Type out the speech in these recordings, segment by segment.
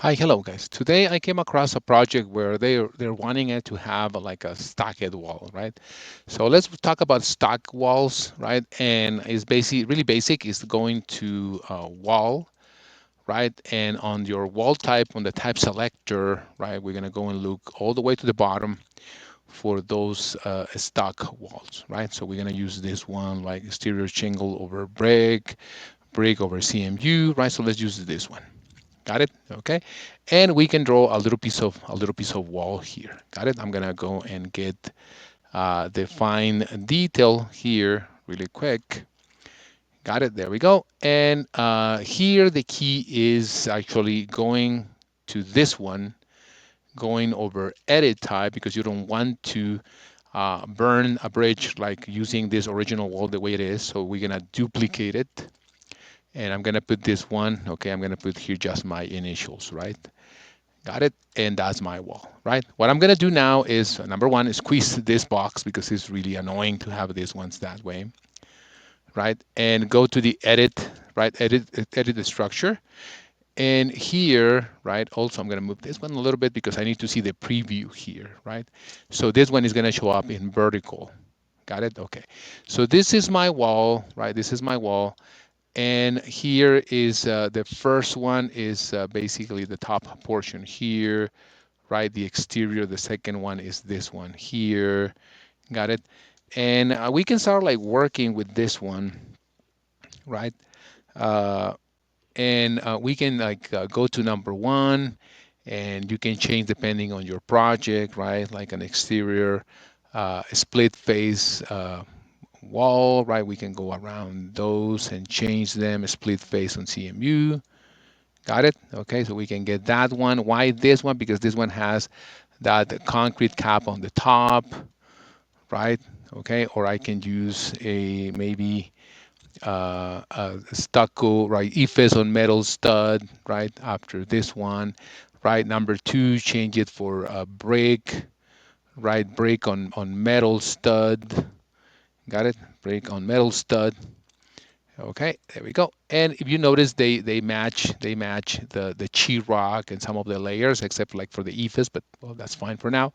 Hi, hello guys. Today I came across a project where they're wanting it to have like a stockade wall, right? So let's talk about stock walls, right? And it's basic, really basic. Is going to wall, right? And on your wall type, on the type selector, right? We're gonna go and look all the way to the bottom for those stock walls, right? So we're gonna use this one like exterior shingle over brick, brick over CMU, right? So let's use this one. Got it? Okay. And we can draw a little piece of wall here. Got it? I'm gonna go and get the fine detail here really quick. Got it? There we go. And here the key is actually going to this one, going over edit type because you don't want to burn a bridge like using this original wall the way it is. So we're gonna duplicate it. And I'm gonna put this one, okay, I'm gonna put here just my initials, right? Got it? And that's my wall, right? What I'm gonna do now is number one is squeeze this box because it's really annoying to have these ones that way, right? And go to the edit, right? Edit the structure. And here, right, also I'm gonna move this one a little bit because I need to see the preview here, right? So this one is gonna show up in vertical. Got it? Okay. So this is my wall, right? This is my wall. And here is the first one is basically the top portion here, right? The exterior, the second one is this one here. Got it? And we can start like working with this one, right? Uh, and we can like go to number one and you can change depending on your project, right? Like an exterior split face wall, right? We can go around those and change them, split face on CMU. Got it? Okay, so we can get that one. Why this one? Because this one has that concrete cap on the top, right? Okay, or I can use a maybe a stucco, right? EFS on metal stud, right? After this one, right? Number two, change it for a brick, right? Brick on metal stud. Got it? Brick on metal stud. Okay, there we go. And if you notice, they match the chi rock and some of the layers, except like for the EFS, but well, that's fine for now,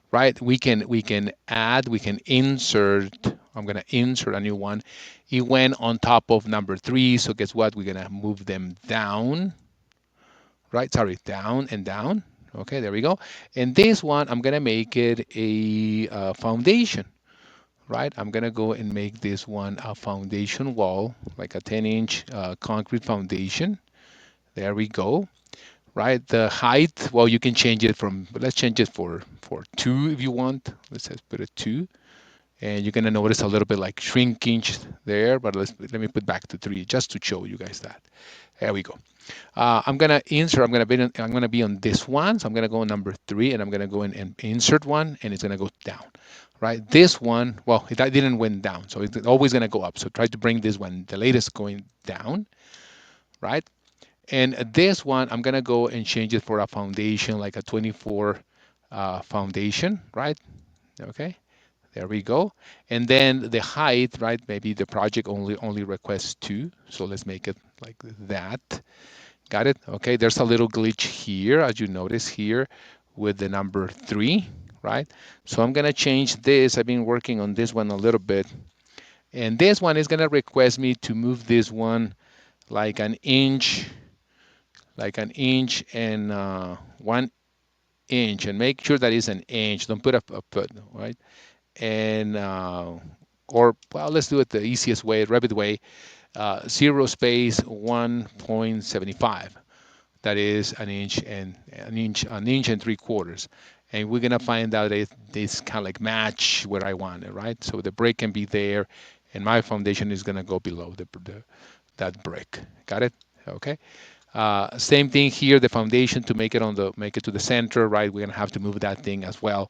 right? We can add, we can insert. I'm gonna insert a new one. It went on top of number three, so guess what? We're gonna move them down, right? Sorry, down and down. Okay, there we go. And this one, I'm gonna make it a foundation, right? I'm gonna go and make this one a foundation wall, like a 10-inch concrete foundation. There we go, right? The height, well, you can change it from, let's change it for two if you want. Let's just put a two. And you're gonna notice a little bit like shrinkage there, but let me put back to three just to show you guys that. There we go. I'm gonna insert. I'm gonna be on this one. So I'm gonna go on number three, and I'm gonna go in and insert one, and it's gonna go down. Right. This one, well, that didn't went down, so it's always gonna go up. So try to bring this one, the latest, going down. Right. And this one, I'm gonna go and change it for a foundation, like a 24 foundation. Right. Okay. There we go. And then the height, right? Maybe the project only requests two. So let's make it like that. Got it? Okay, there's a little glitch here, as you notice here with the number three, right? So I'm gonna change this. I've been working on this one a little bit. And this one is gonna request me to move this one like an inch, and 1 inch, and make sure that it's an inch. Don't put a foot, right? And or well, let's do it the easiest way, Revit way. Zero space 1.75. That is an inch and 3/4. And we're gonna find out if this kind of like match where I want it, right? So the brick can be there, and my foundation is gonna go below that brick. Got it? Okay. Same thing here. The foundation to make it to the center, right? We're gonna have to move that thing as well.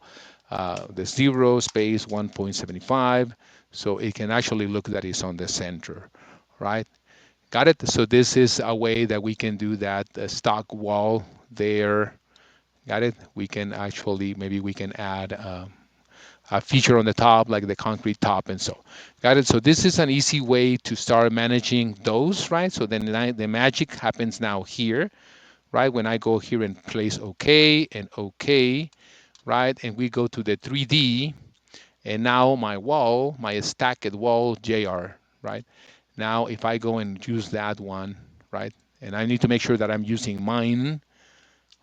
The zero space 1.75, so it can actually look that it's on the center, right? Got it? So this is a way that we can do that stock wall there. Got it? We can actually, maybe we can add a feature on the top, like the concrete top and so. Got it? So this is an easy way to start managing those, right? So then the magic happens now here, right? When I go here and place OK and OK, right? And we go to the 3D, and now my wall, my stacked wall JR, right? Now if I go and use that one, right? And I need to make sure that I'm using mine,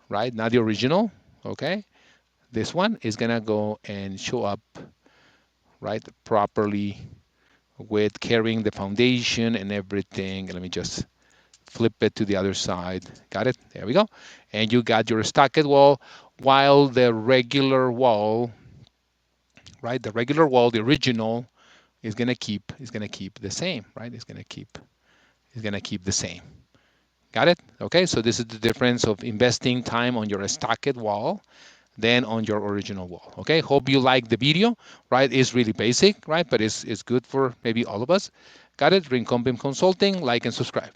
right? Not the original, okay? This one is gonna go and show up, right, properly with carrying the foundation and everything. Let me just flip it to the other side. Got it? There we go. And you got your stacked wall, while the regular wall, right? The regular wall, the original, is gonna keep the same, right? It's gonna keep the same. Got it? Okay, so this is the difference of investing time on your stacked wall than on your original wall. Okay, hope you like the video, right? It's really basic, right? But it's good for maybe all of us. Got it? Rincon Consulting, like and subscribe.